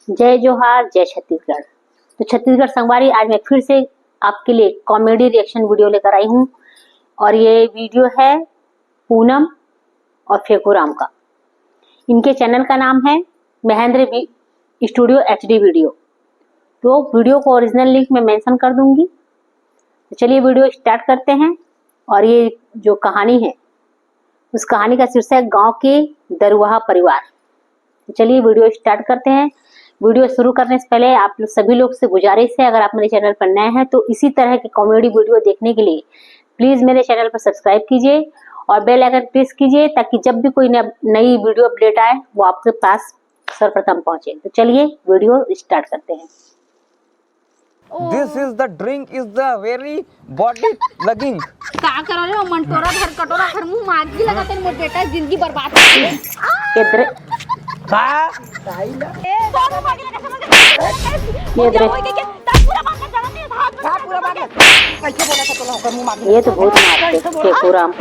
जय जोहार, जय छत्तीसगढ़। तो छत्तीसगढ़ संगवारी, आज मैं फिर से आपके लिए कॉमेडी रिएक्शन वीडियो लेकर आई हूँ और ये वीडियो है पूनम और फेकूराम का। इनके चैनल का नाम है महेंद्र स्टूडियो HD वीडियो। तो वीडियो को ओरिजिनल लिंक में मेंशन कर दूंगी। तो चलिए वीडियो स्टार्ट करते हैं। और ये जो कहानी है उस कहानी का शीर्षक गांव के दरुहा परिवार। तो चलिए वीडियो स्टार्ट करते हैं। वीडियो शुरू करने से पहले आप सभी लोग से गुजारिश है, अगर आप मेरे चैनल पर नए हैं तो इसी तरह की कॉमेडी वीडियो देखने के लिए प्लीज मेरे चैनल पर सब्सक्राइब कीजिए और बेल आइकन प्रेस कीजिए, ताकि जब भी कोई नई वीडियो अपडेट आए वो आपके पास सर्वप्रथम पहुंचे। तो चलिए वीडियो स्टार्ट करते हैं। This is the drink is the very body lugging. का करो रे मंटोरा भर कटोरा भर मुंह मार दी लगा तेरे मोर बेटा जिंदगी बर्बाद कर दी। इधर का दोनों भागी लगा समझ ये इधर पूरा बात कर जाना था पूरा बात कैसे बोला था तोला होकर मुंह मार ये तो बहुत मारते फेकूराम।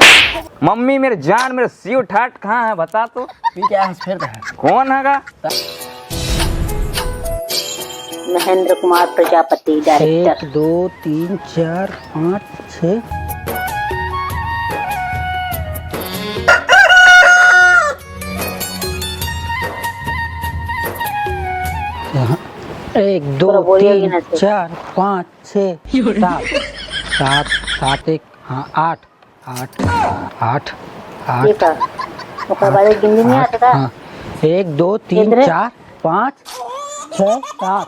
मम्मी मेरे जान मेरे सीव ठाट कहाँ है बता तो। क्या है फिर कौन हैगा? महेंद्र कुमार प्रजापति डायरेक्टर। 1 2 3 4 5 6 1 2 3 4 5 6 7 7 1 हाँ 8 8 8 ये 8 का ओकर बाद गिनती नहीं आता था। 1 2 3 4 5 6 7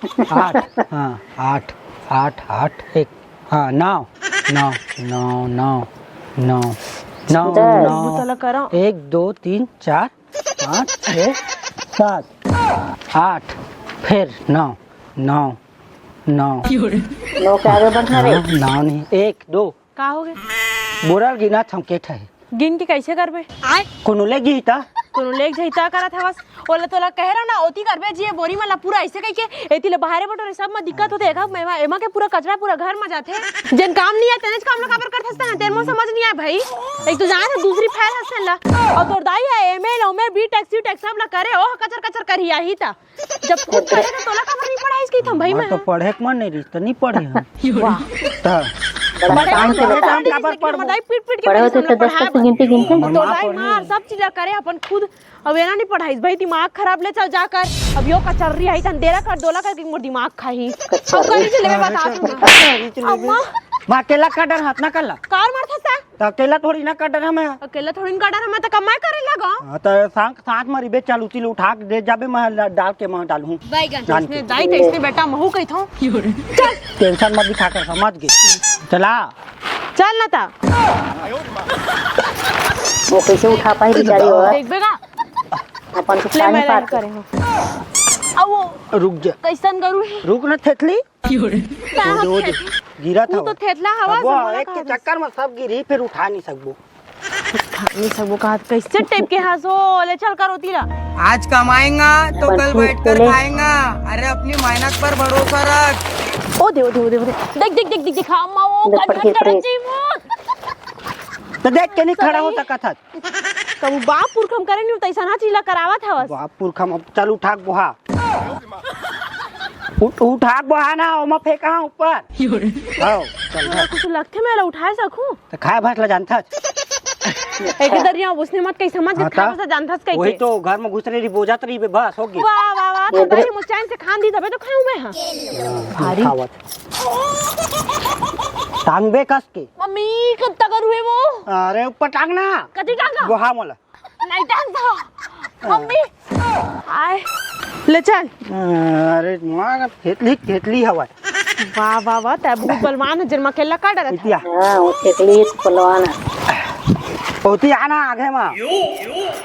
8 हाँ 8 8 8 1 हाँ 9 9 9 9 9 9 9 1 2 3 4 5 6 7 8 फिर 9 9 9 नो के आगे बढ़ना रे। 9 नहीं 1 2 का हो गए? बोरा गिना छमकेट है गिन के कैसे करबे? आय कोनो ले गीता कोनो लेक जइता करत हवस ओला तोला कह रहा ना ओती करबे जी बोरी मला पूरा ऐसे कह के एती ले बाहरे बटोरे सब में दिक्कत होते एका एमा के पूरा कचरा पूरा घर में जाथे। जन काम नहीं है तनेज काम ला काबर करथस ता तेरे मो समझ नहीं आए भाई। एक तो जान है दूसरी फैल हसन ला और तोर दाई है एमएल ओमे बी टैक्सी टैक्स सब ला करे ओ कचर कचर करी आही ता जब खुद करे तो तोला काबर नहीं पढ़ाई इसकी थम भाई मैं तो पढ़े के मन नहीं रही तो नहीं पढ़े हम वाह ता बड़ा काम से बता। काबर पढ़ मदाई पीट पीट के पढ़े होते तो 10 तक गिनती तो दाई मार सब चीज करे अपन खुद। अब एना नहीं पढ़ाई भाई दिमाग खराब ले चल जाकर अब यो कचर रही है तन देरा कर दोला कर मोर दिमाग खाही अब करी चले बता तू अम्मा मां अकेला का डर हाथ ना करला कार मार थसा तो अकेला थोड़ी ना कर डर हमें अकेला थोड़ी न काडर हमें तो कमाई करे लगा तो साथ मरी बे चालू चिल उठा के दे जाबे मैं डाल के मैं डालूं बैगन इसने दाई तो इसने बेटा महू कही थो चल टेंशन मत दिखा कर समझ गए चला चल ना ता वो कैसे उठा पाई बेचारी और देख बेगा अपन को ले खाने मैं पात करे हो अब वो रुक जा कैसन करू है रुक ना थेथली वो गिरा था तो थेथला हवा वो से एक के चक्कर में सब गिरी फिर उठा नहीं सकबो नहीं सब का कैसे टाइप के हंसो ले चल कर होती रहा आज कमाएगा तो कल पंचूस बैठ कर बोले। खाएगा। अरे अपनी मेहनत पर भरोसा रख। ओ देव देव देव देख देख देख देख अम्मा वो देख, पटकी कट पड़ी। जी वो तो देख के नहीं खड़ा हो सकत था कब बाप पुरखम करे नहीं तैसा ना चीला करावत हवस बाप पुरखा अब चल उठा के बोहा उठा के बोहा ना ओमा फेंका ऊपर आओ चल कुछ लगते मैं उठा सकूं तो खाए भात ला जानता एक दरिया उसने मत कहीं समझ के हाँ, खा जानथस कहीं वही तो घर में घुस रही बोझा तरी बे बस हो गई वाह वाह वाह तो दाई मुस्कान से खान दी तबे तो खाऊं मैं हां भारी खावत टांग बे कस के मम्मी कब तक करू वो अरे ऊपर टांग ना कदी टांगा बोहा मोला नहीं टांगता मम्मी आए ले चल अरे मार खेतली हवा वाह वाह वाह तब बहुत बलवान है जन्म केला का डर इतिया हां वो ठेकली पहलवान है। होती आना आगे में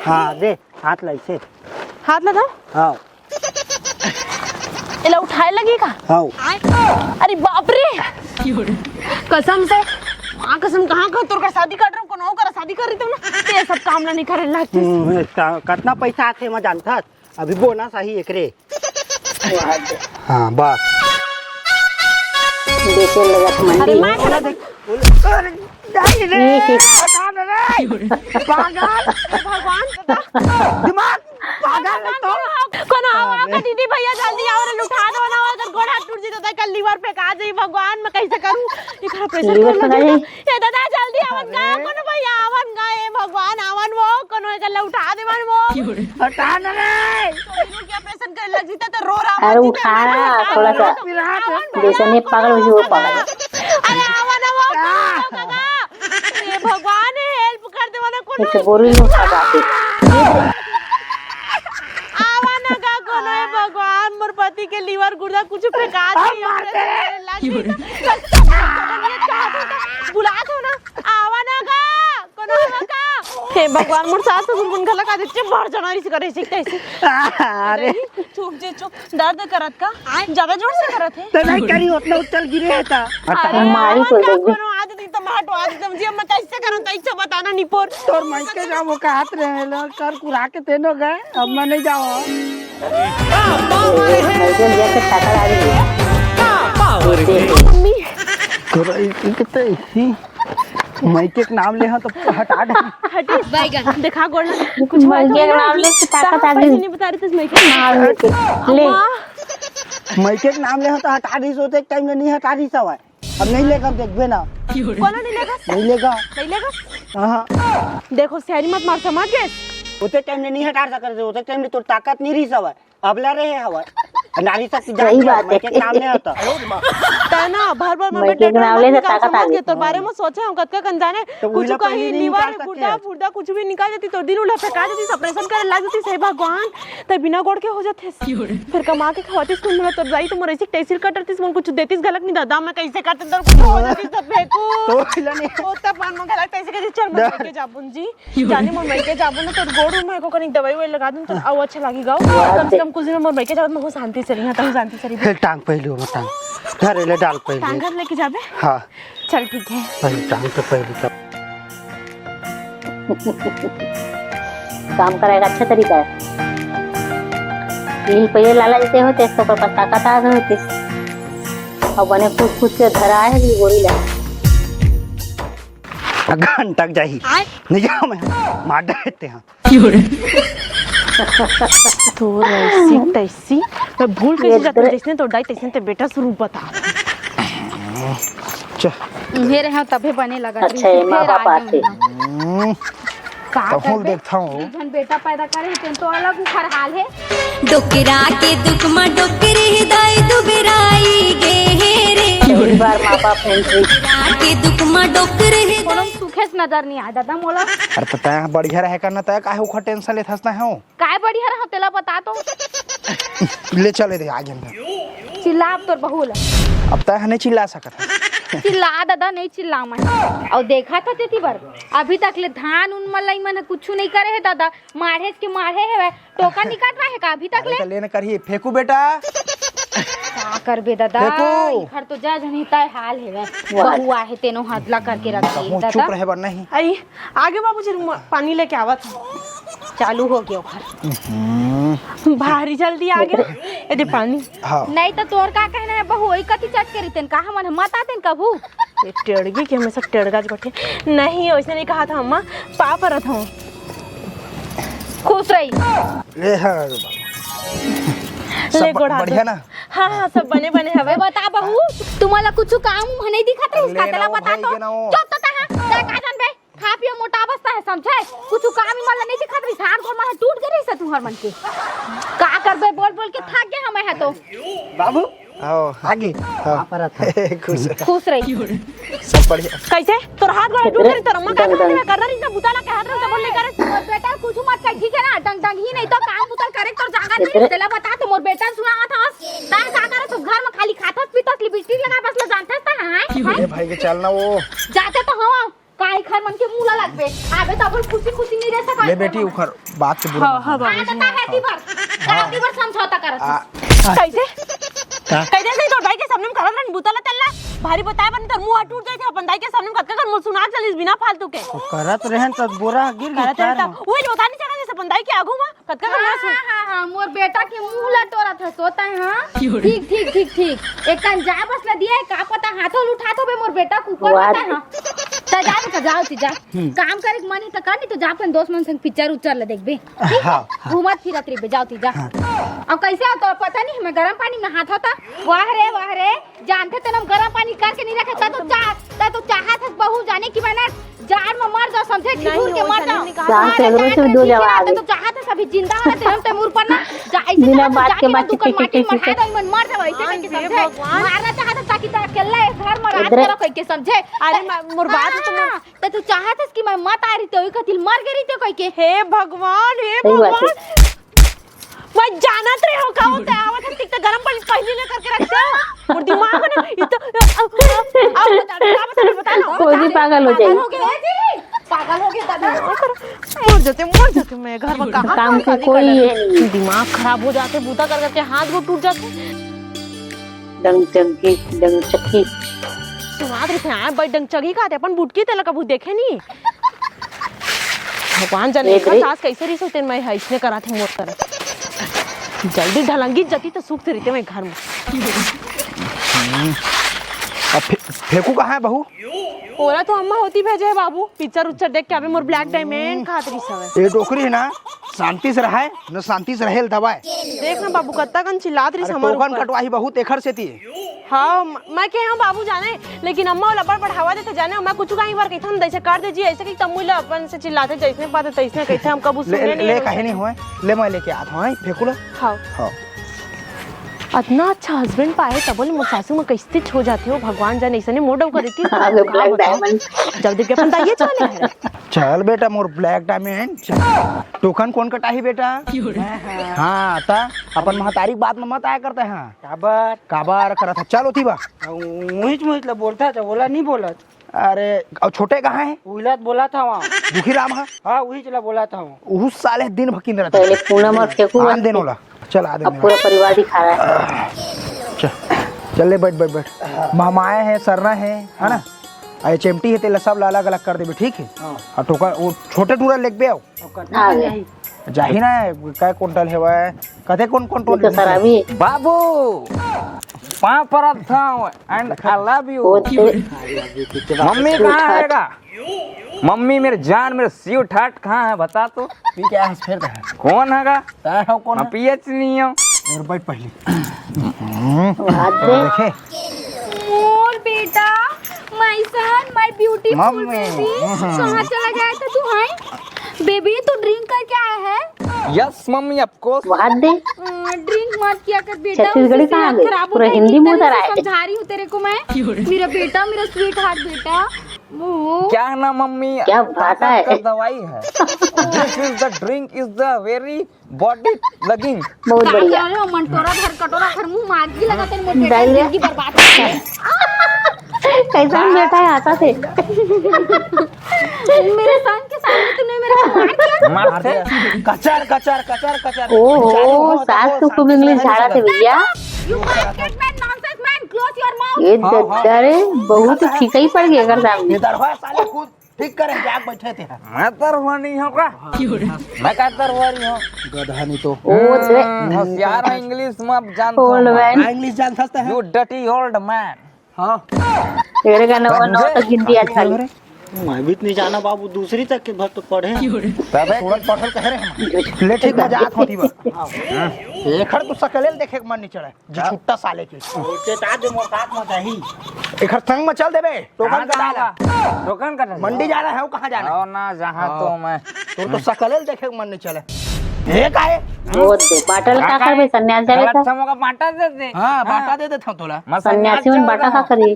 हाँ दे हाथ लाई से हाथ लगा हाँ इला उठाए लगी का हाँ अरे बाप रे कसम से मां कसम कहां का तोर का शादी कर रहा हूं कोनो कर शादी कर रही तुम ना ये सब काम ना नहीं करे लगती कितना पैसा आथे मैं जानता अभी बोनस आई एकरे हाँ बस बेचे लगा था मंडी अरे में। मैं बोला देख अरे जाई रे ये बता दे रे पागल भगवान दिमाग पागल है तो कोनो आवा का दीदी भैया जल्दी आओ रे उठा दो ना अगर गोड़ हाथ टूट जाता है कल लीवर पे का जाई भगवान मैं कैसे करूं एकरा प्रेशर लीवर पे का जाई? ए दादा जल्दी आवन का कोनो भैया आवन का ए भगवान आवन वो कोनो एकला उठा दे मन वो हटा ना रे क्या प्रेशर कर लग जीता तो रो रहा अरे उठा रहा थोड़ा सा, जैसे नहीं पागल वैसे वो पागल है। अरे आवन वो काका ए भगवान हेल्प कर दे वना कोनो इसे बोरी में उठा जाते। आवाना का कोनो है भगवान मोर पति के लीवर गुर्दा कुछ फेंका दी बुला दो ना आवाना का कोनो का हे भगवान मोर सास गुनगुन खला का देचे भर जनारी से करे सिकते ऐसे अरे चुप जे चुप दर्द करत का ज्यादा जोर से करत है तो नहीं करी उतना उछल गिरे है था अरे मारी तो देगी। कोनो आज दी तो माटो आज तुम जी मैं कैसे करूं तैसे बताना निपोर तोर माई के जाओ वो का हाथ रहे लो कर कुरा के तेनो गए अब मैं नहीं जाओ मैंने जैसे टाका आ गई मम्मी तोरा कितने इसी माई के नाम ले तो हटा दे हटी बैगन दिखा गोड़ कुछ मैके के नाम ले के ताकत आ गई। नहीं बता रही थी मैं ले माई के नाम ले तो हटा दी सोते एक टाइम में नहीं हटा दी सब अब नहीं लेगा देखबे ना कौन नहीं लेगा नहीं लेगा नहीं लेगा हां देखो शहरी मत मार समझ गए उते टाइम में नहीं हटा सकते उते टाइम में तो ताकत नहीं रही सब अबला रहे हवा नारी शक्ति सही बात है। के नाम नहीं होता तना भर भर मैं के नाम ले ताकत आ गई। तो बारे में सोचा हम कतका कन जाने तो कुछ उला कहीं पहले नहीं लीवर निकाल सकते गुर्दा हैं। फुर्दा कुछ भी निकाल देती तो दिन उला फेंका देती ऑपरेशन करे लग जाती सही भगवान तो बिना गोड़ के हो जाते फिर कमा के खवाती स्कूल में तो जाई तो मोर ऐसे टेसिल कटरतीस मन कुछ देतीस गलत नहीं दादा मैं कैसे काटते तो कुछ हो जाती सब फेंकू तो हिला नहीं होता पान में गलत ऐसे के चल मैं के जाबुन जी जाने मोर मैं के जाबुन तो गोड़ में को कनी दवाई वो लगा दूं तो आओ अच्छा लगी गाओ कम से कम कुछ दिन मोर मैं के जाबुन मैं शांति से रही हां तो शांति से रही टांग पहले हो टांग घर ले डाल पहले टांगर लेके जाबे हां चल ठीक है पहले टांग पे पहले तब काम कराएगा अच्छा तरीका है। यही पहले लाला देते होते तो पर ताकत आ गई होती और बने कुछ कुछ के धरा है कि गोरी ला घंटा जाही नहीं जाओ मैं मार देते हैं तो ऐसी तैसी मैं भूल कैसे जाता जैसे तो डाई तैसे ते बेटा स्वरूप बता मेरे यहाँ तबे बने लगा अच्छा है माँ बाप आते का हूँ देखता हूँ जन बेटा पैदा करे तेन तो अलग उखर हाल है डोकरा के दुख में डोकरे हृदय दुबराई गे रे पहली बार माँ बाप एंट्री डोकरा के दुख में डोकरे कोनो सुखेस नजर नहीं आ दादा मोला अरे तो तय बढ़िया रहे करना तय काहे उखा टेंशन लेत हंसना है काय बढ़िया रहा तेला बता तो ले चले दे आगे अंदर चिल्ला अब तोर बहुल अब तय नहीं चिल्ला सकत चिल्ला दादा नहीं चिल्ला मैं और देखा था तेती बार अभी तक ले धान उन मलाई मन कुछ नहीं करे है दादा मारे के मारे है टोका नहीं काट रहा है का अभी तक ले तो लेने करिए फेंकू बेटा का करबे दादा देखो। इखर तो जा जनिता हाल है बहुआ है तेनो हदला करके रख दी मुंह चुप दादा रहे बर नहीं आई आगे बाबूजी पानी लेके आवा था चालू हो गया उखर भारी जल्दी आगे ए दे पानी हाँ नहीं तो तोर का कहना है बहु ओई कति चट करी तेन कहा मन मत आतेन कभू ये टेड़गी के हमेशा टेड़गा बैठे नहीं वैसे नहीं कहा था अम्मा पाप रहा था खुश रही ले हाँ ले गोड़ा बढ़िया ना हाँ हाँ सब बने बने हवे बता बहू तुम्हाला कुछ काम नहीं दिखत है उसका तेला बता तो चुप तो कहां ते का जान बे खा पियो मोटा अवस्था है समझे कुछ काम ही मला नहीं दिखत रही सार गोर मन टूट गई से तुहर मन के का करबे बोल बोल के थक गए हम है तो बाबू आओ आगे हाँ खुश रही सब बढ़िया कैसे तोर हाथ गोड़ टूट गई तोर अम्मा का में कर रही ना बुताला के हाथ में बोल ले करे मोर बेटा कुछ मत कर ठीक है ना डंग डंग ही नहीं तो काम उतर करे तो जागा नहीं तेला बता तो मोर बेटा सुनावा था का का करे तो घर में खाली खातस पीतस लिपस्टिक लगा बस ले जानते ता ए भाई के चलना वो जाते तो हम काई खर मन के मुला लगबे आबे तो अपन खुशी खुशी नहीं रह सका ले बेटी उखर बात के बुरा हाँ हाँ आ देता है तीबर समझौता करत कैसे कैसे नहीं तो भाई के सामने में करत रन बुताला तल्ला भारी बताए बन तो मुंह टूट गए थे अपन दाई के सामने में कतका कर मुंह सुना चलिस बिना फालतू के करत रहन तो बोरा गिर करत गया रहता वो जो बता नहीं चला जैसे बंदाई के आगू में कतका कर ना सुन हां मोर बेटा के मुंह लटोरा था सोता है हां ठीक ठीक ठीक ठीक एक कान जा बस ल दिया का पता हाथों उठा तो बे मोर बेटा कुकर होता है हां तो जा देखा जाओ ती जा काम करे के मन ही तो कर नहीं तो जा अपन दोस्त मन संग पिक्चर उच्चर ले देखबे ठीक है घूमत फिरत रही जाओ ती जा अब कैसे हो तो पता नहीं हमें गर्म पानी में हाथ होता वाह रे जानते तो हम गर्म पानी करके नहीं रखे तो चाहत है बहू जाने की मैंने जान में मर जाओ समझे ठिठुर के मर जाओ जान से अगर से दो जवाब तो चाहत है सभी जिंदा रहते हम तैमूर पर ना बिना बात के बात दुकान माटी में खा दो मन मर जाओ ऐसे के समझे मारना चाहत है ताकि अकेला घर में रात करो कोई के समझे अरे मोर बात तो तू चाहत है कि मैं मत आ रही तो कतिल मर गई तो कोई के हे भगवान सही बात है। मैं जानत रहे हो का होता है आवत है गरम पानी पहले ले करके रखते हो और दिमाग में ये तो अब बता ना कोई भी पागल हो जाएगी पागल हो गया दादा मर जाते मैं घर में कहां काम से कोई ये नहीं दिमाग खराब हो जाते बूता कर करके हाथ वो टूट जाते डंग चक्की स्वाद रखे आए बड़ी डंग चगी का अपन बुटकी तेल कबू देखे नहीं भगवान जाने का सास कैसे रही सोते मैं इसने करा थे मोर कर जल्दी ढलंगी जती तो सूखते रहते मैं घर में अब फेंकू कहाँ है बहू? ओला तो अम्मा होती भेजे है बाबू पिक्चर उच्चर देख के अबे मोर ब्लैक डायमंड खातरी सब ये टोकरी है ना शांति से रहे न शांति से रहेल दबाए देख ना बाबू कत्ता कन चिल्लात रही समर टोकन कटवाही बहुत एखर से थी। हाँ मैं के हम बाबू जाने लेकिन अम्मा वाला बड़ बढ़ावा देते जाने मैं कुछ कहीं बार कहता हम जैसे कर दीजिए ऐसे कि तमुल अपन से चिल्लाते जैसे पाते तैसे कहते हम कबू सुने नहीं ले कहे नहीं हुए ले मैं लेके आता हूँ फेंकू लो। हाँ हाँ इतना अच्छा हस्बैंड पाए तब बोले मोर सासू में कैसे छो जाते हो भगवान जाने ऐसे मोड़ कर देती ब्लैक डायमंड जल्दी के अपन दाइए चले है चल बेटा मोर ब्लैक डायमंड टोकन कौन कटाही बेटा? हाँ ता अपन महतारी बात में मत आया करते हैं काबर करत है चल होती बा मुहित बोलता था बोला नहीं बोला अरे और छोटे कहाँ है? उइलात बोला था वहाँ दुखी राम है हाँ वही चला बोला था वहाँ उस साले दिन भकीन रहता पहले पूनम और फेंकू आन दिन होला चल आ अब पूरा परिवार दिखा रहा है चल ले बैठ महमाए हैं सरना है ना आए चिमटी है तेला सब अलग अलग कर देबे ठीक है और टोकर वो छोटे टूरा लेके बे आओ आ गए जाही ना काय कुंटल है वह कथे कौन तो सराबी बाबू पाँव पर था and I love you mummy कहाँ है? मम्मी मेरे जान मेरे सीव ठाट कहाँ है बता तो पी के आस फेर है कौन हैगा? हो कौन है? पीएच नहीं हो और बैठ पहले हाथ दे देखे मोर बेटा my son my beautiful mummy. Baby कहाँ चला गया था तू हाय बेबी तू ड्रिंक करके आया है यस मम्मी ऑफ कोर्स हाथ दे ड्रिंक मत किया कर बेटा छत्तीसगढ़ी उससे कहाँ सेहत गई? खराब पूरा होता है, हिंदी किस में तरह उतर से आए। समझा रही हूँ तेरे को मैं मेरा बेटा मेरा स्वीट हार्ट बेटा क्या है ना मम्मी क्या भाषा है? ताकत का दवाई है this is the drink is the very body logging बहुत बढ़िया मंटोरा भर कटोरा भर मुंह मार के लगा तेरे मोटे डाल दिया। जिंदगी बर्बाद कर दी। कैसा बैठा है आता से मेरे सन के सामने तूने मेरे को मार दिया मारते कचर ओहो सास तो खूब इंग्लिश झाड़ा थे भैया you market man nonsense man close your mouth ये दरे बहुत तो फीका ही पड़ गया अगर सामने इधर हो साले खुद ठीक करे जाग बैठे थे मैं तरवा नहीं होगा मैं क्या तरवा रही हूँ गधा नहीं तो ओ दे होशियार है इंग्लिश में अब जानता ओल्ड हूँ मैन इंग्लिश जान सकते हैं यू डर्टी ओल्ड मैन हाँ तेरे का नौ तक गिनती आज खाली मैं भी नहीं जाना बाबू दूसरी तक के भर तो पढ़े तबे तुरंत पठल कह रहे हैं ले ठीक मजाक होती बा एखर तो सकलेल देखे के मन नहीं चढ़े जी छुट्टा साले के एखर संग में चल देबे टोकन का डाला टोकन का मंडी जाना है कहाँ जाना है? और ना जहाँ तो मैं तो सकलेल देखे के मन नहीं चले ये का है वो दे बाटल का कर भाई सन्यास जावे गलत था समों का बांटा दे दे हाँ बाटा दे देता हूँ तोला मैं सन्यासी में बाटा का करी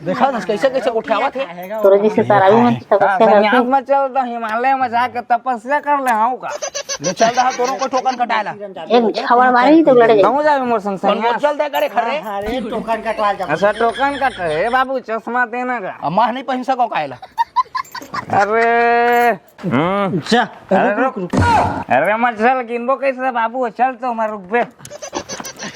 देखा ना कैसे कैसे उठावा थे तोरे जैसे सराबी में तपस्या संन्यास करते में चल तो हिमालय में जाकर तपस्या कर ले हाँ का ले चल रहा दोनों को टोकन का डाला एक छावड़ मारे ही तो लड़ जाए कहूँ जावे मोर संग संन्यास चल दे करे खरे अच्छा टोकन का है बाबू चश्मा देना का अम्मा नहीं पहन सको कायला अरे अरे मैं चल गिनबो कैसे बाबू चल तो मैं रुक बे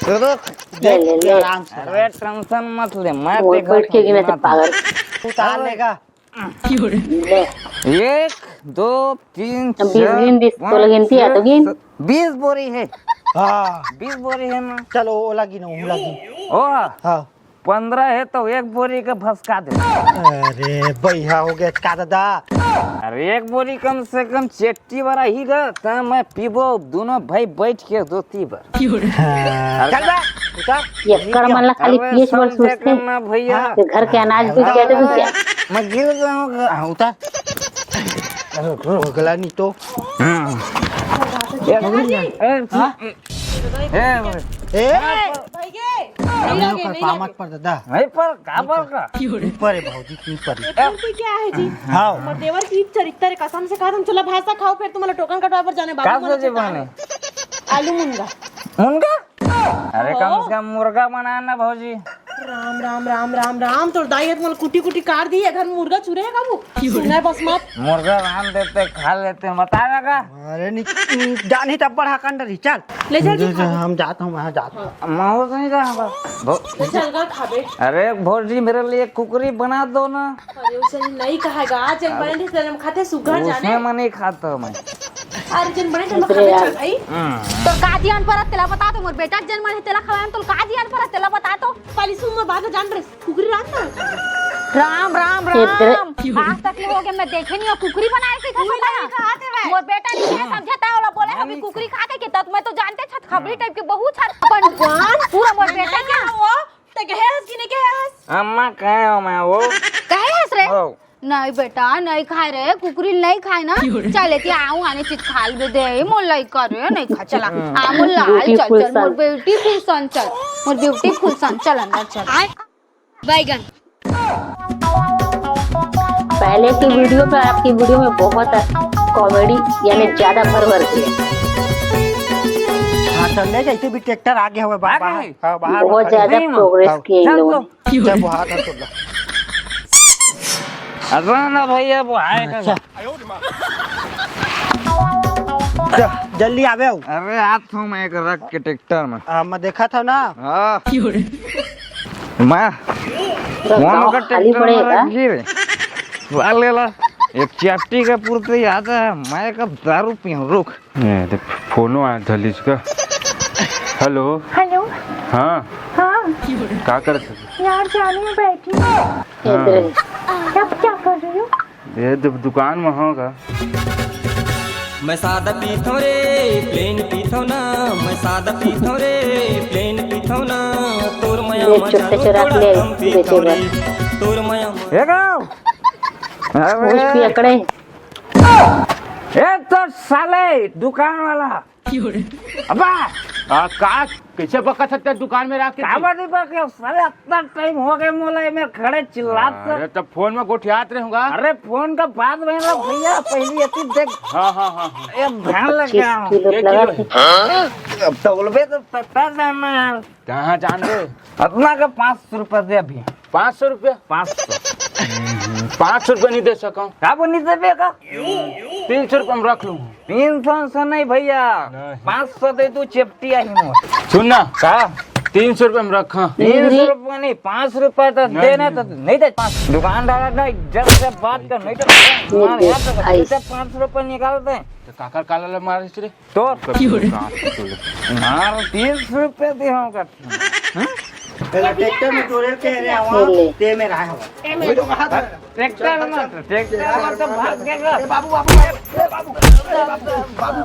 ले ले ले अरे टेंशन मत ले मैं वो बैठ के गिने से पागल उतार लेगा ले 1 2 3 अब 20 गिन 20 तो गिनती है तो गिन 20 बोरी है हाँ 20 बोरी है ना चलो ओला गिनो ओला गिन ओ हाँ 15 है तो एक बोरी का भसका दे। अरे भैया हो गया का दादा। अरे एक बोरी कम से कम चेट्टी वाला ही गा तो मैं पीबो दोनों भाई बैठ के दो तीबर। चल बा उतार। ये कर मला खाली अरे पीएच वर्ड समझे सोचते करना भैया। कि घर के अनाज भी क्या दे क्या। मैं गिर जाऊंगा। हाँ उतार। हो गला नहीं तो ए पामत पर दादा नहीं पर काबर का ऊपर है भाऊजी ऊपर है। एवढी क्या आहे जी हाँ मग देवर की चरित्र आहे कसम से कसम चला भाषा खाओ फिर तुम्हाला टोकन कटवावर जाने का बाबू सोचे बने आलू मुनगा मुनगा। अरे कम से कम मुर्गा बनाना भौजी। राम राम राम राम राम तो दाई है तुम्हाला कुटी कुटी काट दी है घर में मुर्गा चुरे है काबू सुना है बस मत मुर्गा रान देते खा लेते बताना का। अरे नहीं जा नहीं तब बढ़ा कंडरी चल ले चल जी हम जाता हूँ वहाँ जाता हूँ। माहौल नहीं रहा ले चल गा खाबे अरे भौजी मेरे लिए कुकरी बना दो ना। अरे उसने नहीं कहेगा आज एक बने थे हम खाते सुगर जाने उसमें मैं नहीं खाता मैं। अरे जन बने थे खाते चल भाई तो काजियान परत त्याला बता दो मोर बेटा जन्म है त्याला खवायन तो काजियान परत त्याला बता दो पहली सुन में बाद जान रे कुकरी रात ना राम राम राम आज तक हो गया मैं देखे नहीं हो कुकरी बनाए के खाता मोर बेटा नहीं है समझता है वाला बोले अभी कुकरी खाते के तब मैं तो जानते छत खबरी टाइप के बहुत छत अपन पूरा मोर बेटा क्या वो ते कहे हस कि नहीं कहे हस अम्मा कहे हो मैं वो कहे हस रे नहीं बेटा नहीं खाए रे कुकरी नहीं खाए ना चले ती आऊं आने चीज खा ले दे मोर लाई करे नहीं खा चला आ मोर लाल चल चल मोर ब्यूटीफुल सन चल मोर ब्यूटीफुल सन चल अंदर चल बैगन। पहले की वीडियो पे आपकी वीडियो में बहुत कॉमेडी यानी ज्यादा भर के हाँ चल ले जाइए भी ट्रैक्टर आगे हुए बाहर हाँ बाहर बहुत ज्यादा प्रोग्रेस किए इन लोगों ने। चल वो हाथ तो ला अरे ना भैया वो आएगा। जल्दी आवे हो। अरे हाथ हूँ मैं एक रख के ट्रैक्टर में मैं देखा था ना हाँ मैं पूरा वहाँ गाँव का खाली ट्रैक्टर पड़ेगा। में गिरे ले ला एक चट्टी का पूर्ति याद है मैं कब दारू पीऊँ रुक फोनो आया धलीज का। हेलो हेलो हाँ हाँ क्या कर सकते यार जाने में बैठी इधर अब क्या कर रही हो ये दुकान में होगा। मैं सादा पीथो रे प्लेन पीथो ना मैं सादा पीथो रे प्लेन पीथो ना तोर मया ये चुट्टे चुरा के ले बेचेगा। तोर मया ये गाँव कुछ भी अकड़े ए तो साले दुकान वाला अबा का कैसे बका सकते दुकान में रख के काबर नहीं पके साले इतना टाइम हो गया मोला में खड़े चिल्लात अरे तब फोन में गोठियात रहूंगा। अरे फोन का बात बहना भैया पहली अति देख हाँ हाँ हाँ ये भैन लग गया हूँ। 25 किलो लगा थे। अब तौलबे तो पता जाना यार कहाँ जान दे अपना का 500 रुपए दे अभी 500 रुपया 500 500 रुपया नहीं दे सका का बोनी देबे का 300 रुपया में रख लूँ। 300 नहीं भैया 500 दे तू चेपटी आई मोर सुन ना का 300 रुपया में रखा 300 रुपए नहीं 5 रुपए तो देना तो नहीं दे दुकानदार ना इज्जत से बात कर नहीं तो हमारे यहाँ से 500 रुपए निकालते हैं तो काकर काला मारे रे तो मार 300 रुपए दे होगा ट्रैक्टर में जोड़े के रे वहाँ ते में रहा है वही तो कहा था ट्रैक्टर में तो भाग गया बाबू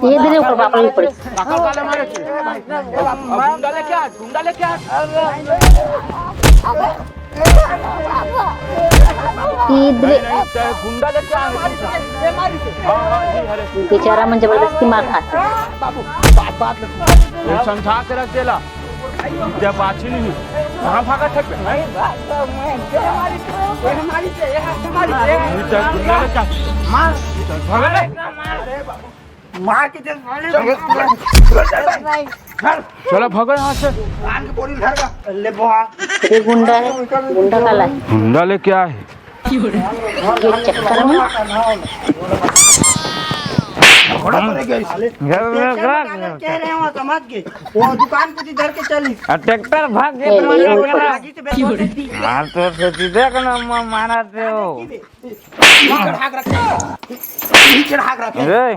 ये दे ऊपर बापा भी पड़े। काकर काला मारे गुंडा लेके आ गुंडा लेके आ इधर गुंडा लेके आ बेचारा मन जबरदस्ती मार खाता समझा के रख देला जब बाची नहीं कहाँ भागा था नहीं मार के चलो भगो यहाँ से ले बोहा ये गुंडा है गुंडा काला है गुंडा लेके आए ये चक्कर में कह रहे हो समझ के वो दुकान कुछ इधर के चली ट्रैक्टर भाग ये गया आगे से बैठ देती हाँ तो सोची देख ना मारते हो नीचे हाक रखे रे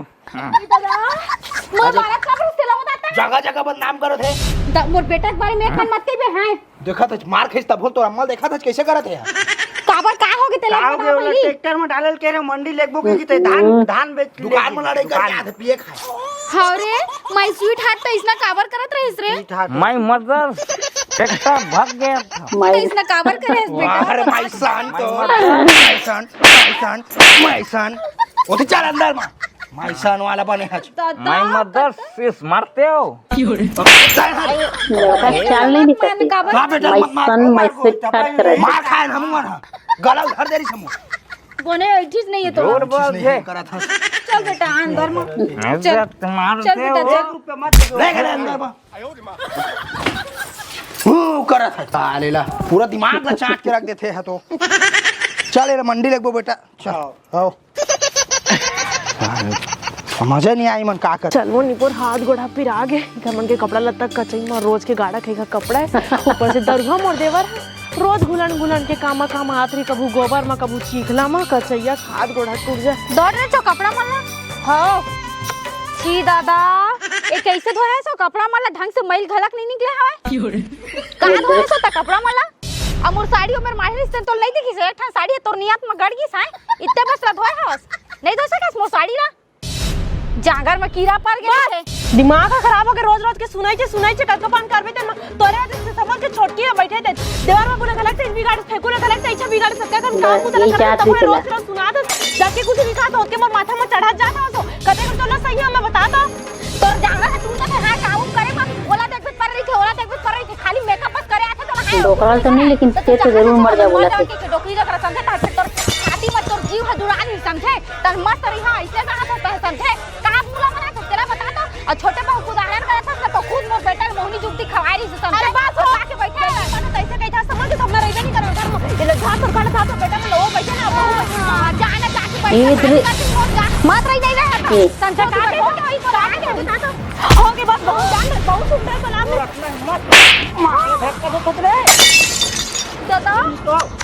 मोर बालक का सिला होता है जगह जगह बदनाम करो थे। मोर बेटा के बारे में एक मत के बे हैं देखा था मार खींचता बोल तो अम्मा देखा था कैसे करत है काबर का होगे तेला आओगे वाला ट्रैक्टर में डालल के रे मंडी लेगबो की ते धान बेच दुकान में लड़ाई कर आधे पिए खाए। हां रे माय स्वीट हार्ट तो इसना काबर करत रहिस रे माय मदर ट्रैक्टर भाग गया था। तो इसना काबर करे बेटा अरे भाई सन तो माय सन वो तो चल अंदर में माय सन वाला बने हज माय मदर सिस मारते हो चाल नहीं दिखती my son my sweet heart कर मार खाए हम मर गला उधर देरी समो कोने ऐठीस नहीं है तो जोर बोल के करा था चल बेटा अंदर में चल मारते चल बेटा हो चल ले गए अंदर में करा था सालेला पूरा दिमाग ला चाट के रख देते हैं तो चल रे मंडी लगबो बेटा चल आओ समझ नहीं आई मन का कर चल वो निपुर हाथ गोड़ा फिर आ गए घमन के कपड़ा लत्ता कचई में रोज के गाड़ा खेगा कपड़ा है ऊपर से दरगाह मोर देवर रोज घुलन घुलन के कामा काम हाथ री कबू गोबर में कबू चीखला में कचैया हाथ गोड़ा टूट जाए दौड़ रे छो कपड़ा मल्ला हां छी दादा ए कैसे धोया सो कपड़ा मल्ला ढंग से मैल घलक नहीं निकले हवे कहां धोया सो त कपड़ा मल्ला अमर साड़ी उमर माहिर से तो नहीं देखी से एक साड़ी तोर नियत में गड़ गई साए इत्ते बस ला धोया हवस नहीं धो सकस मो साड़ी ला जागर में कीड़ा पड़ गया है दिमाग खराब हो के रोज रोज के सुनाई छे कतको पान करबे त तोरे से समझ के छोटकी है बैठे थे देवर में बोले गलत इन बिगाड़ फेंकू ना गलत इच्छा बिगाड़ सकता कर काम को तला कर तो रोज रोज सुना दे जाके कुछ भी कहा तो के मोर माथा में चढ़ा जाता हो कते कर तो ना सही है मैं बता दो तो जागर है तू तो हां काम करे बस बोला देख पर रही थी खाली मेकअप बस करे आथे तो डोकराल तो नहीं लेकिन ते तो जरूर मर जा बोला थे डोकरी जकरा समझे ता तोर छाती में तोर जीव हदुरा नहीं समझे तन मस्त रही हां इसलिए कहा तो समझे कहां पूरा मना तो तेरा बता दो और छोटे बहू को उदाहरण करता था तो खुद मोर बेटा मोहनी जुगती खवारी से समझे अरे बात हो के बैठे मैंने कैसे कहता समझ के तुमने रहबे नहीं करो घर में ये लोग घर पर था तो बेटा में लोग बैठे ना जाना जाके बैठे मत रही नहीं रहा समझा का वही पर आके बता दो हो के बस बहुत सुंदर बना मार धक्का दो खतरे दादा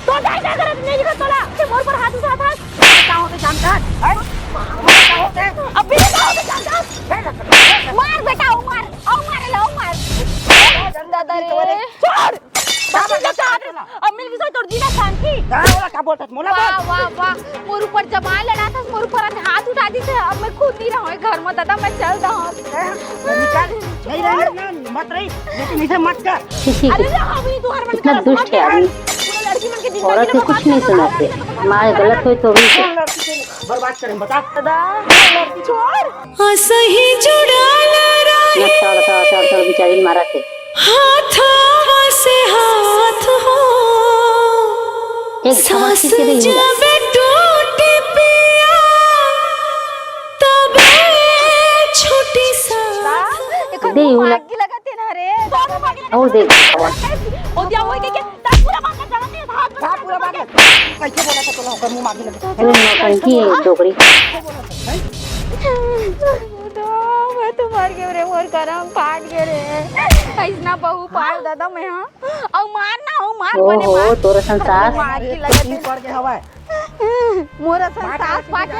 तो डायटा करत नहीं का तोला के मोर पर हाथ उठा था क्या होते जानता है अभी क्या होते जानता मार बेटा मार लो मार दादा रे छोड़ बाबा जटा अब मिल गई तोर जीना शांति वाला का बोलत मोला वाह मोर ऊपर जमाल लड़ा था मोर ऊपर हाथ उठा दी थे अब मैं खुद नहीं रहूं घर में दादा मैं चल रहा हूं निकाल नहीं रही मत रही लेकिन इसे मत कर अरे अभी तू हर मन इतना दुष्ट है आदमी लड़की मन के दिन औरत को कुछ नहीं सुनाते हमारे गलत हुई तो भी बर्बाद करें बता दादा लड़की छोड़ सही जुड़ाला राय चढ़ बेचारी मारा थे हाथों से हाथ हो एक सांस झमक के जब टूटे पिया तब छोटी सांस दे उला आग लगाते ना रे और देख ओ दिया होई के पूरा बात जाते हाथ पूरा बात कैसे बोला था तोला ओकर मुंह मागी लगे अरे नौटंकी है डोकरी मैं तो मर गए रे मोर करम फाट गए रे ऐसना बहू पार दादा मैं हां और मार ना हो मार बने ओहो मार तोरा संसार मार के लगे पड़ के हवा मोर संसार पाटे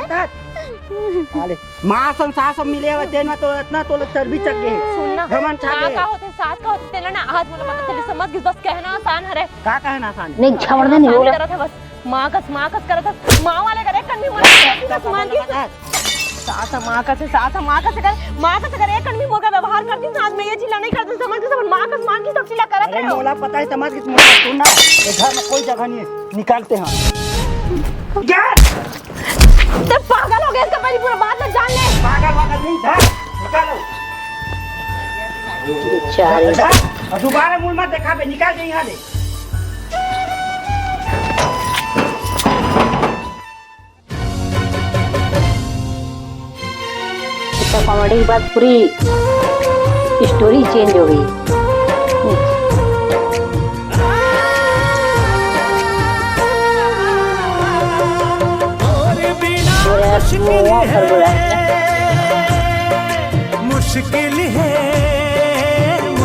अरे मां संसार सब मिले हुए देन में तो इतना तो चर्बी चक गए सुनना भगवान छागे का होते साथ का होते तेला ना हाथ बोला मतलब तेरे समझ के बस कहना आसान है रे का कहना आसान नहीं झवड़ दे नहीं बोला करत है बस मां कस करत है मां वाले करे कन्नी मोर मान दी सासा मां का से कर एक कन्नी मोर का व्यवहार करती साथ में ये चिल्ला नहीं करती समझ के सब मां का मान की तो चिल्ला करत अरे है मोला पता है समाज की सुन ना ये घर में कोई जगह नहीं है निकालते हैं ते पागल हो गए इसका पहली पूरा बात में जान ले पागल नहीं था निकालो बेचारी दोबारा मुंह मत देखा बे निकाल दे यहां ले इसका कॉमेडी के बाद पूरी स्टोरी चेंज हो गई मुश्किल है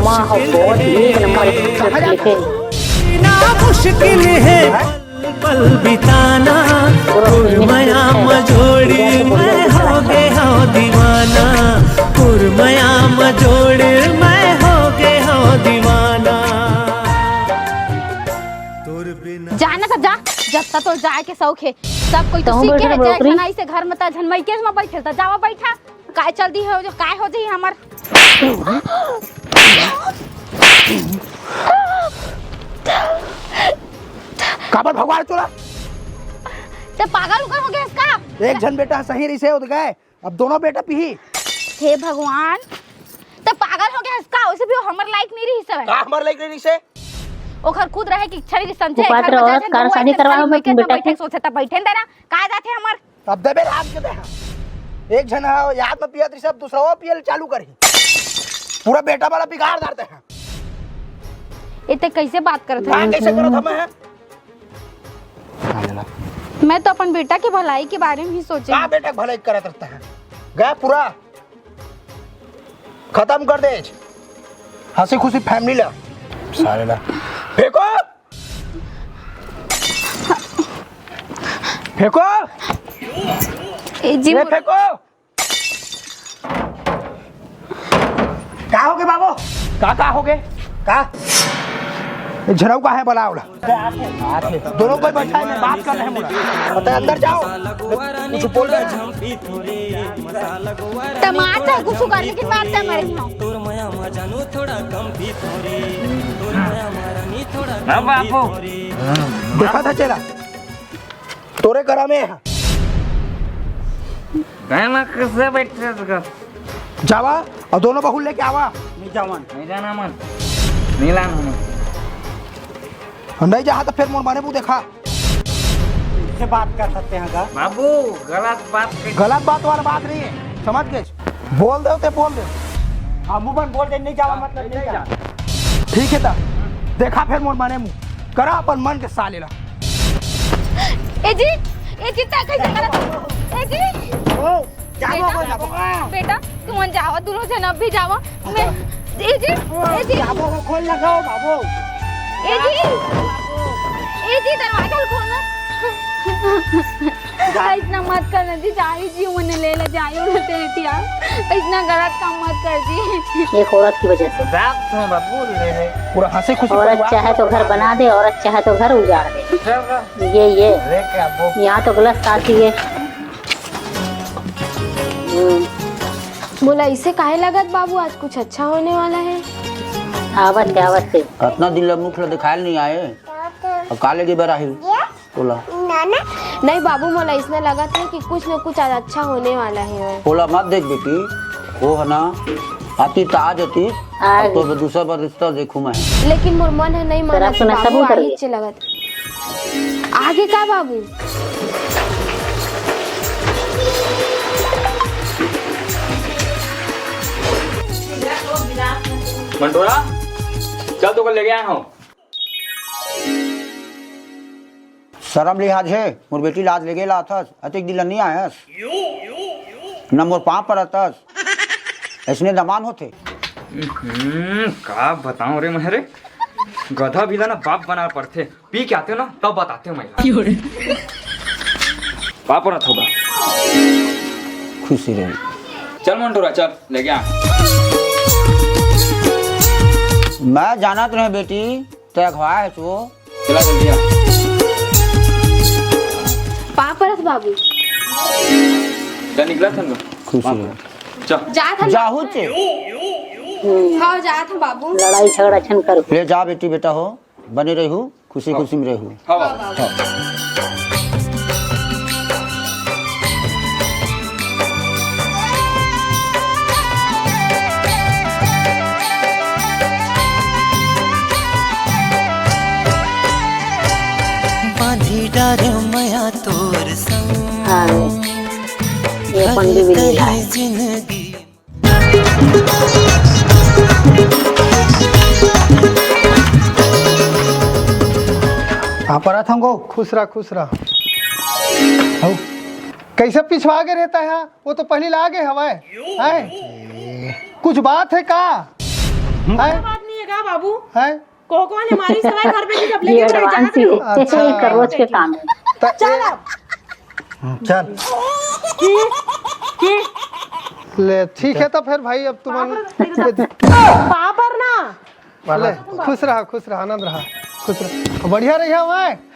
माँ हो बहुत एक नंबर लिखे ना मुश्किल है पल बिताना कुरमया मजोड़ी मैं हो गए हो दीवाना कुरमया मजोड़ी मैं हो गए हो दीवाना जाना सब जा जब तक तो जाए के शौक है सब कोई तो कहूं सीख के बैठे जाए बकरी? खनाई से घर में ता झनमई के में बैठे ता जावा बैठा काय चलती है जो काय हो जाई हमर काबर भगवान चला ते पागल उकर हो गया इसका एक जन बेटा सही रही से हो गए अब दोनों बेटा पी हे भगवान ते पागल हो गया इसका वैसे भी वो हमर लायक नहीं रही सब का हमार लाइक रही से ओखर खुद रहे कि छड़ी समझे वो पात्र औरत कार शादी करवाओ मैं तुम बेटा के सोचे ता बैठे देना काय जाते हमर अब दबे रात के दे एक जन है याद में पिया सब दूसरा वो पियल चालू करी पूरा बेटा वाला बिगाड़ डालते हैं इतने कैसे बात करत कहां कैसे करो था मैं तो अपन बेटा के भलाई के बारे में ही सोचे का बेटा भलाई करत रहता है गया पूरा खत्म कर दे हंसी खुशी फैमिली ला सारे ला फेंको फेंको जी ये फेंको का हो गए बाबू का हो गए का झरऊ का है बलावला दोनों कोई बैठा है मैं बात कर रहे हैं मुझे पता है अंदर जाओ कुछ बोल रहे हैं टमाटर कुछ करने की बात है मेरे तोर मया मजानो थोड़ा कम भी थोड़ी तोर मया मारानी थोड़ा ना बापू देखा था चेला तोरे करा में है कहना कैसे बैठे इसका जावा और दोनों बहू लेके आवा नहीं जाना मन नहीं लाना मन नहीं जा तो फिर मोर माने देखा से बात कर सकते हैं का बाबू गलत बात वाला बात नहीं है समझ गए बोल दो ते बोल दो हम मुंह बोल दे नहीं जावा मतलब नहीं जा ठीक है ता देखा फिर मोर माने मुंह करा अपन मन के साले ला ए जी ता कैसे करत ए जी ओ जाओ बेटा तुम मन जाओ दोनों जन अब भी जाओ मैं ए जी जाबो को खोल लगाओ बाबू ए जी दरवाजा खोलना इतना मत करना जी जाई जी उन्हें ले ले जाई उन्हें तेरे तिया इतना गलत काम मत कर जी एक औरत की वजह से रात में बाबू ले ले पूरा हंसी खुशी औरत चाहे तो घर बना दे औरत चाहे तो घर उजाड़ दे ये लेके अब यहाँ तो गलत साथी है बोला इसे काहे लगत बाबू आज कुछ अच्छा होने वाला है आवत से कितना दिन लग मुख दिखायल नहीं आए अब काले की बराही बोला नहीं बाबू मोला इसने लगा था कि कुछ न कुछ आज अच्छा होने वाला है बोला मत देख बेटी वो है ना आती तो आ जाती अब तो दूसरा बार रिश्ता देखूं मैं लेकिन मोर मन है नहीं माना कि सुना बाबू सबूत आगे रही। चे लगत आगे का बाबू मंटोरा चल तो कल ले गया हूँ शर्म लिहाज है मोर बेटी लाज ले गेला थस अतिक दिल नहीं आयस न मोर पाँव पर अतस ऐसने दमान होते का बताऊं रे महरे गधा भी ना बाप बना पड़ते पी के आते हो ना तब बताते हो महिला पाप रहा होगा खुशी रही चल मंटोरा चल ले गया मैं जाना तो नहीं बेटी तय अखवा है तो चला जल्दी आ पापरस बाबू क्या निकला था ना खुशी रही चल जा था जाहू चे हाँ जा था बाबू लड़ाई झगड़ा छन कर ले जा बेटी बेटा हो बने रहू खुशी खुशी में रहू हाँ बाबू बांधी डारे मया तोर संग हाँ ये पंडित भी नहीं लाए जिंदगी पर थंगो खुश रह कैसे पिछवा के रहता है वो तो पहले लागे हवाए है कुछ बात है का है बात नहीं है का बाबू है कौन हमारी सवाई घर पे जब ये लेके एडवांस ही है, एक रोज के काम है। चल अब चल ले ठीक है। तो फिर भाई अब तुम पापर ना ले खुश रहा आनंद रहा खुश रहा बढ़िया रही है।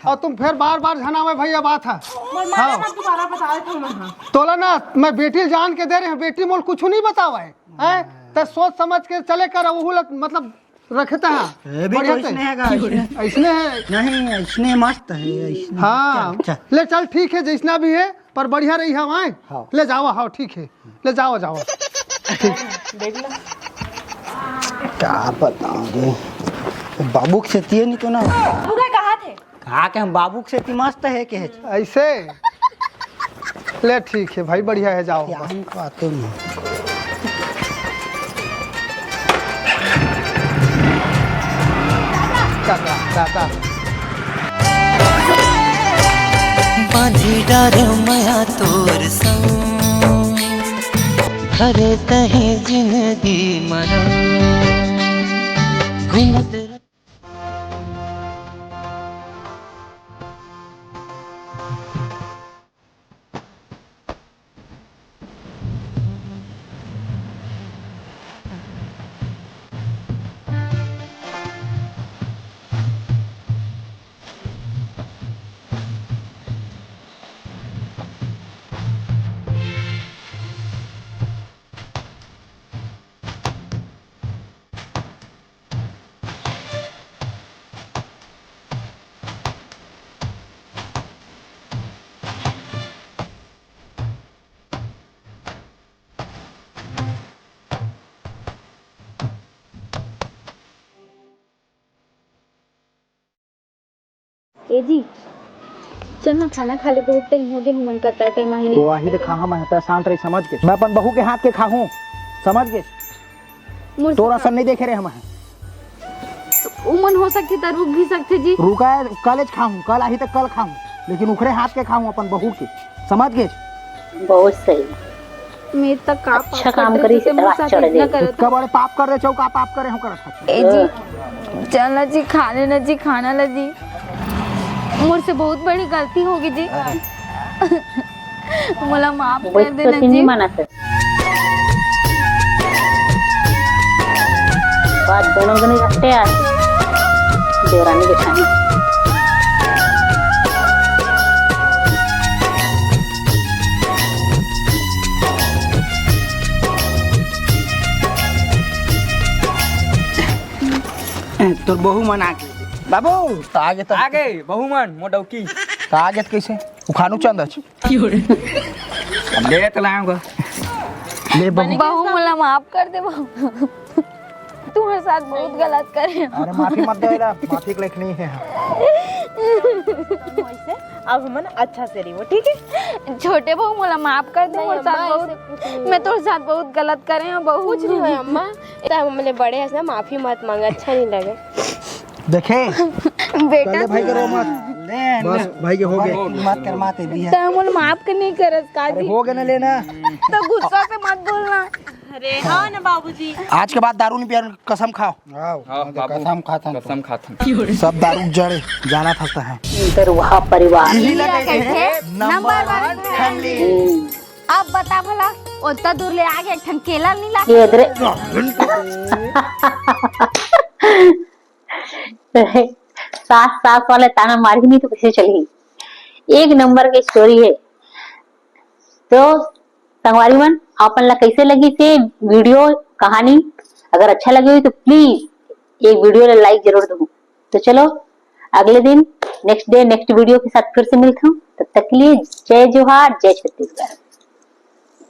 और तुम फिर बार बार झनावे भैया बात है। हाँ दोबारा बता देता हूँ मैं। तोला ना मैं बेटी जान के दे रहे हैं, बेटी मोल कुछ नहीं बतावा है तो सोच समझ के चले कर वो मतलब रखता है बढ़िया से ऐसने है नहीं ऐसने मस्त है ऐसने। हाँ चल, ले चल ठीक है जैसना भी है पर बढ़िया रही है वहाँ। हाँ। ले जाओ हाँ ठीक है ले जाओ क्या बताऊं रे बाबू की खेती है नहीं तो ना कहा थे कहा के हम बाबू की खेती मस्त है के ऐसे। ले ठीक है भाई बढ़िया है जाओ। क्या हमको आते नहीं। टाटा बांधी डार माया तोर संग हरे तहे जिंदगी मना घूमत ए जी चल ना खाना खा ले, बहुत टाइम हो गया, मन करता है टाइम ही तो आही खा हम तो शांत रही समझ के मैं अपन बहू के हाथ के खाऊं समझ के तोरा सब नहीं देखे रहे हम उमन हो सकती तो रुक भी सकते जी। रुका है कॉलेज खाऊं कल आही तक कल खाऊं लेकिन उखरे हाथ के खाऊं अपन बहू के समझ के। बहुत सही मैं तक का अच्छा काम करी से तलाश चढ़ दे। कब बड़े पाप कर रहे चौका पाप करे हम करत ए जी चल ना जी खा लेना जी खाना ला जी, मुझसे बहुत बड़ी गलती होगी जी, मला माफ कर देना जी। बात दोनों जने रखते यार देवरानी जेठानी। तो बहू मना के बाबू आगे बहुमन मोडौकी कागज कैसे उखानू चंद ले तो लाऊंगा। ले बहू मला माफ कर दे बहू, तुम्हारे साथ बहुत गलत करे। अरे माफी मत दे माफी के लायक नहीं है। अब हम अच्छा से रही वो ठीक है। छोटे बहू मला माफ कर दे, मेरे साथ बहुत मैं तोरे साथ बहुत गलत करे हैं बहू। कुछ नहीं हुआ अम्मा, हमने बड़े हैं माफी मत मांगे, अच्छा नहीं लगे। देखे बेटा भाई करो मत ले बस भाई के हो गए मत कर माते भी है तो मुझे माफ करने करत काजी हो गए ना लेना तो गुस्सा से मत बोलना। अरे हाँ ना बाबूजी आज के बाद दारू नहीं पिया कसम खाओ। कसम खाता कसम खाता सब दारू जड़े जाना फंसता है। दरुहा परिवार नंबर 1 फैमिली। अब बता भला उतना दूर ले आगे एक ठन केला नहीं ला ये इधर 7 वाले ताना मारी नहीं तो कैसे चलेगी। एक नंबर की स्टोरी है। तो संगवारी मन आपन ला कैसे लगी से वीडियो कहानी, अगर अच्छा लगी हुई तो प्लीज एक वीडियो ला लाइक जरूर दो। तो चलो अगले दिन नेक्स्ट वीडियो के साथ फिर से मिलता हूँ, तब तक के लिए जय जोहार जय छत्तीसगढ़।